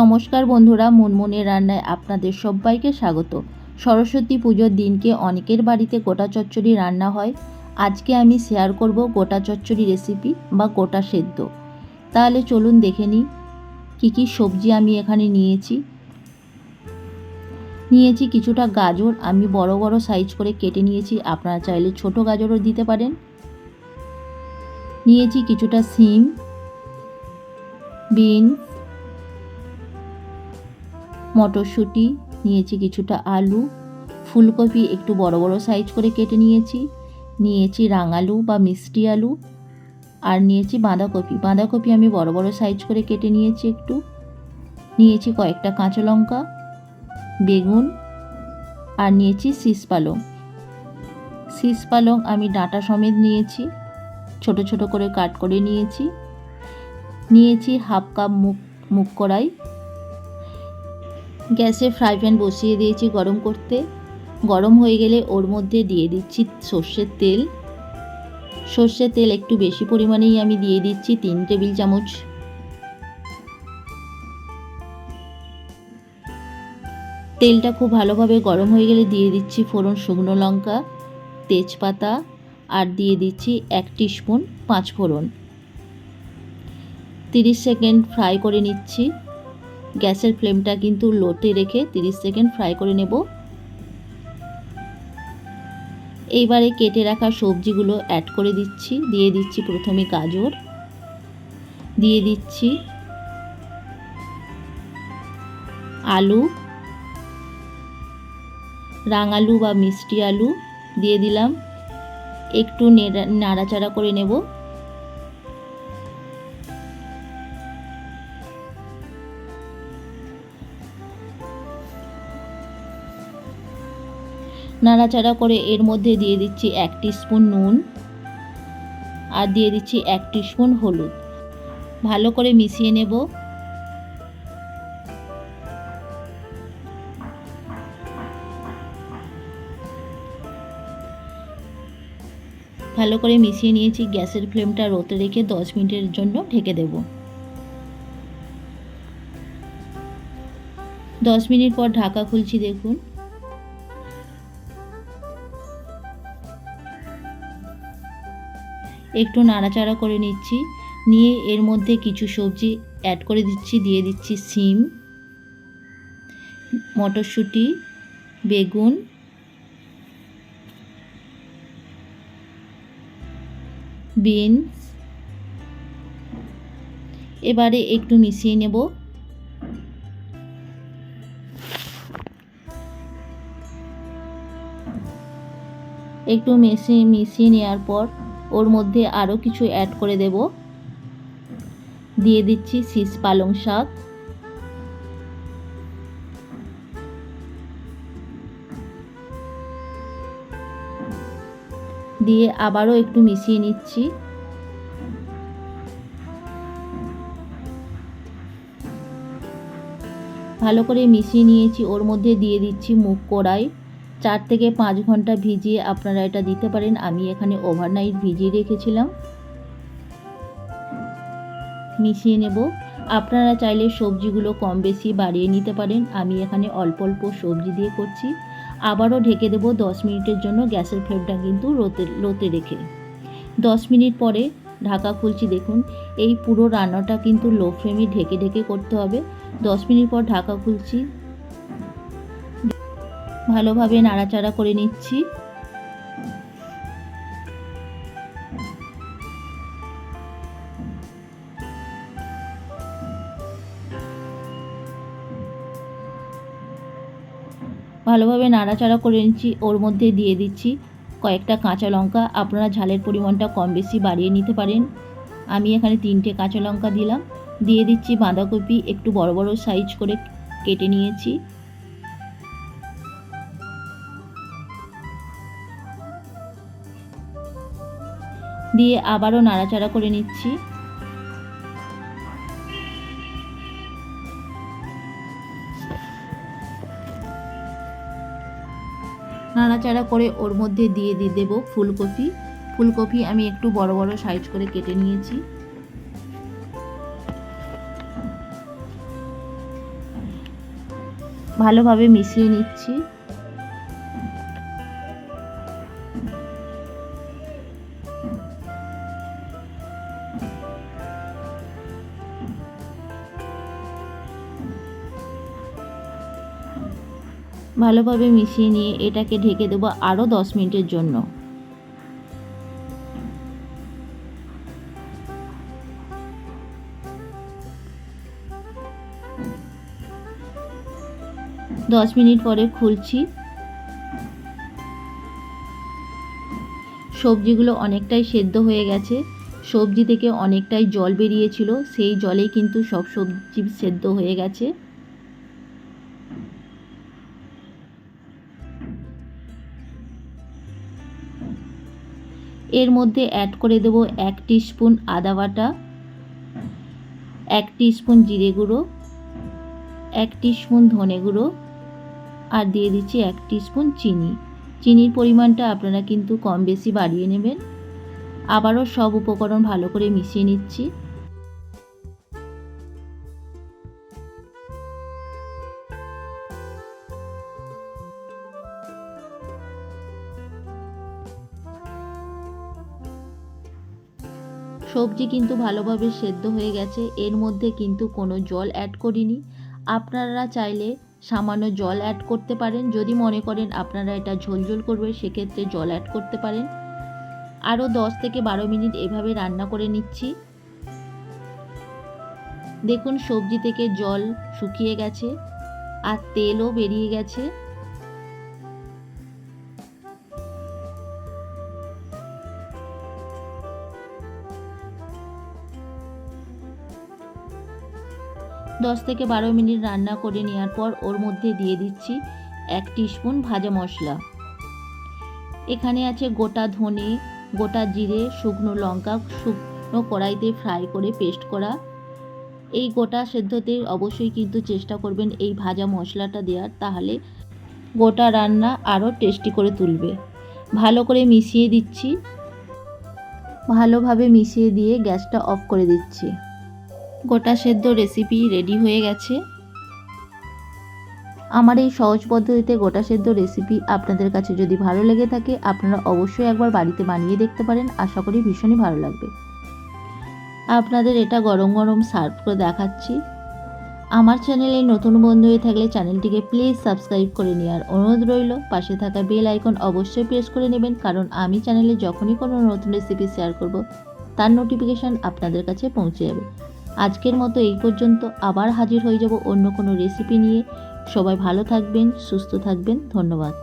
নমস্কার বন্ধুরা, মুনমুনের রান্নায় আপনাদের সবাইকে স্বাগত। সরস্বতী পুজোর দিনকে অনেকের বাড়িতে গোটা চচ্চড়ি রান্না হয়। আজকে আমি শেয়ার করব গোটা চচ্চড়ি রেসিপি বা গোটা সেদ্ধ। তাহলে চলুন দেখে নিই কী কী সবজি আমি এখানে নিয়েছি কিছুটা গাজর আমি বড় বড় সাইজ করে কেটে নিয়েছি, আপনারা চাইলে ছোট গাজরও দিতে পারেন। নিয়েছি কিছুটা সিম, বিনস, মটরশুঁটি, নিয়েছি কিছুটা আলু, ফুলকপি একটু বড় বড় সাইজ করে কেটে নিয়েছি রাঙালু বা মিষ্টি আলু, আর নিয়েছি বাঁধাকপি আমি বড় বড় সাইজ করে কেটে নিয়েছি কয়েকটা কাঁচা লঙ্কা, বেগুন, আর নিয়েছি শীষ পালং আমি ডাঁটা সমেত নিয়েছি, ছোট ছোট করে কাট করে নিয়েছি হাফ কাপ মুগ কড়াই। গ্যাসে ফ্রাই প্যান বসিয়ে দিয়েছি গরম করতে। গরম হয়ে গেলে ওর মধ্যে দিয়ে দিচ্ছি সর্ষের তেল একটু বেশি পরিমাণেই আমি দিয়ে দিচ্ছি 3 টেবিল চামচ। তেলটা খুব ভালোভাবে গরম হয়ে গেলে দিয়ে দিচ্ছি ফোড়ন, শুকনো লঙ্কা, তেজপাতা, আর দিয়ে দিচ্ছি 1 টিস্পুন 5 ফোড়ন। 30 সেকেন্ড ফ্রাই করে নিচ্ছি। গ্যাসের ফ্লেমটা কিন্তু লোতে রেখে 30 সেকেন্ড ফ্রাই করে নেব। এইবারে কেটে রাখা সবজিগুলো অ্যাড করে দিয়ে দিচ্ছি প্রথমে গাজর, দিয়ে দিচ্ছি আলু, রাঙালু বা মিষ্টি আলু দিয়ে দিলাম, একটু নাড়াচাড়া করে নেব। নাড়াচাড়া করে এর মধ্যে দিয়ে দিচ্ছি 1 টিস্পুন নুন, আর দিয়ে দিচ্ছি 1 টিস্পুন হলুদ। ভালো করে মিশিয়ে নেব। ভালো করে মিশিয়ে নিয়েছি। গ্যাসের ফ্লেমটা লোতে রেখে 10 মিনিটের জন্য ঢেকে দেব। 10 মিনিট পর ঢাকা খুলছি, দেখুন একটু নাড়াচাড়া করে নিয়ে এর মধ্যে কিছু সবজি অ্যাড করে দিয়ে দিচ্ছি সিম, মটরশুঁটি, বেগুন, বিনস। এবারে একটু মিশিয়ে নেব। একটু মিশিয়ে নেওয়ার পর ওর মধ্যে আরও কিছু অ্যাড করে দেব। দিয়ে দিচ্ছি শীষ পালং শাক, দিয়ে আবারও একটু মিশিয়ে নিচ্ছি। ভালো করে মিশিয়ে নিয়েছি। ওর মধ্যে দিয়ে দিচ্ছি মুগ কড়াই। 4 থেকে 5 ঘন্টা ভিজিয়ে আপনারা এটা দিতে পারেন, আমি এখানে ওভারনাইট ভিজিয়ে রেখেছিলাম। মিশিয়ে নেব। আপনারা চাইলে সবজিগুলো কম বেশি বাড়িয়ে নিতে পারেন, আমি এখানে অল্প অল্প সবজি দিয়ে করছি। আবারও ঢেকে দেব 10 মিনিটের জন্য। গ্যাসের ফ্লেমটা কিন্তু লোতে রেখে 10 মিনিট পরে ঢাকা খুলছি, দেখুন এই পুরো রান্নাটা কিন্তু লো ফ্লেমে ঢেকে করতে হবে। 10 মিনিট পর ঢাকা খুলছি, ভালোভাবে নাড়াচাড়া করে নিচ্ছি। ভালোভাবে নাড়াচাড়া করে নিচ্ছি। ওর মধ্যে দিয়ে দিচ্ছি কয়েকটা কাঁচা লঙ্কা। আপনারা ঝালের পরিমাণটা কম বেশি বাড়িয়ে নিতে পারেন, আমি এখানে 3টে কাঁচা লঙ্কা দিলাম। দিয়ে দিচ্ছি বাঁধাকপি, একটু বড় বড় সাইজ করে কেটে নিয়েছি। দিয়ে আবারও নাড়াচাড়া করে নিচ্ছি। নাড়াচাড়া করে ওর মধ্যে দিয়ে দেব ফুলকপি আমি একটু বড় বড় সাইজ করে কেটে নিয়েছি। ভালোভাবে মিশিয়ে নিচ্ছি। ভালোভাবে মিশিয়ে নিয়ে এটাকে ঢেকে দেবো আরও 10 মিনিটের জন্য। দশ মিনিট পরে খুলছি। সবজিগুলো অনেকটাই সেদ্ধ হয়ে গেছে। সবজি থেকে অনেকটাই জল বেরিয়েছিল, সেই জলেই কিন্তু সব সবজি সেদ্ধ হয়ে গেছে। এর মধ্যে অ্যাড করে দেব 1 টিস্পুন আদা বাটা, 1 টিস্পুন জিরে গুঁড়ো, 1 টিস্পুন ধনে গুঁড়ো, আর দিয়ে দিচ্ছি 1 টিস্পুন চিনি। চিনির পরিমাণটা আপনারা কিন্তু কম বেশি বাড়িয়ে নেবেন। আবারও সব উপকরণ ভালো করে মিশিয়ে নিচ্ছি। সবজি কিন্তু ভালোভাবে সেদ্ধ হয়ে গেছে, এর মধ্যে কিন্তু কোনো জল অ্যাড করিনি। আপনারা চাইলে সামান্য জল অ্যাড করতে পারেন, যদি মনে করেন আপনারা এটা ঝোলঝোল করবে সেক্ষেত্রে জল অ্যাড করতে পারেন। আরও 10 থেকে 12 মিনিট এভাবে রান্না করে নিচ্ছি। দেখুন সবজি থেকে জল শুকিয়ে গেছে আর তেলও বেরিয়ে গেছে। দশ থেকে 12 মিনিট রান্না করে নেওয়ার পর ওর মধ্যে দিয়ে দিচ্ছি 1 টিস্পুন ভাজা মশলা। এখানে আছে গোটা ধনে, গোটা জিরে, শুকনো লঙ্কা শুকনো কড়াইতে ফ্রাই করে পেস্ট করা। এই গোটা সেদ্ধতে অবশ্যই কিন্তু চেষ্টা করবেন এই ভাজা মশলাটা দেওয়ার, তাহলে গোটা রান্না আরও টেস্টি করে তুলবে। ভালো করে মিশিয়ে দিচ্ছি। ভালোভাবে মিশিয়ে দিয়ে গ্যাসটা অফ করে দিচ্ছি। গোটা সেদ্ধ রেসিপি রেডি হয়ে গেছে। আমার এই সহজ পদ্ধতিতে গোটা সেদ্ধ রেসিপি আপনাদের কাছে যদি ভালো লেগে থাকে আপনারা অবশ্যই একবার বাড়িতে বানিয়ে দেখতে পারেন। আশা করি ভীষণই ভালো লাগবে। আপনাদের এটা গরম গরম সার্ভ করে দেখাচ্ছি। আমার চ্যানেলে নতুন বন্ধু হয়ে থাকলে চ্যানেলটিকে প্লিজ সাবস্ক্রাইব করে নেওয়ার অনুরোধ রইল। পাশে থাকা বেল আইকন অবশ্যই প্রেস করে নেবেন, কারণ আমি চ্যানেলে যখনই কোনো নতুন রেসিপি শেয়ার করব তার নোটিফিকেশান আপনাদের কাছে পৌঁছে যাবে। আজকের মতো এই পর্যন্ত, আবার হাজির হয়ে যাব অন্য কোনো রেসিপি নিয়ে। সবাই ভালো থাকবেন, সুস্থ থাকবেন। ধন্যবাদ।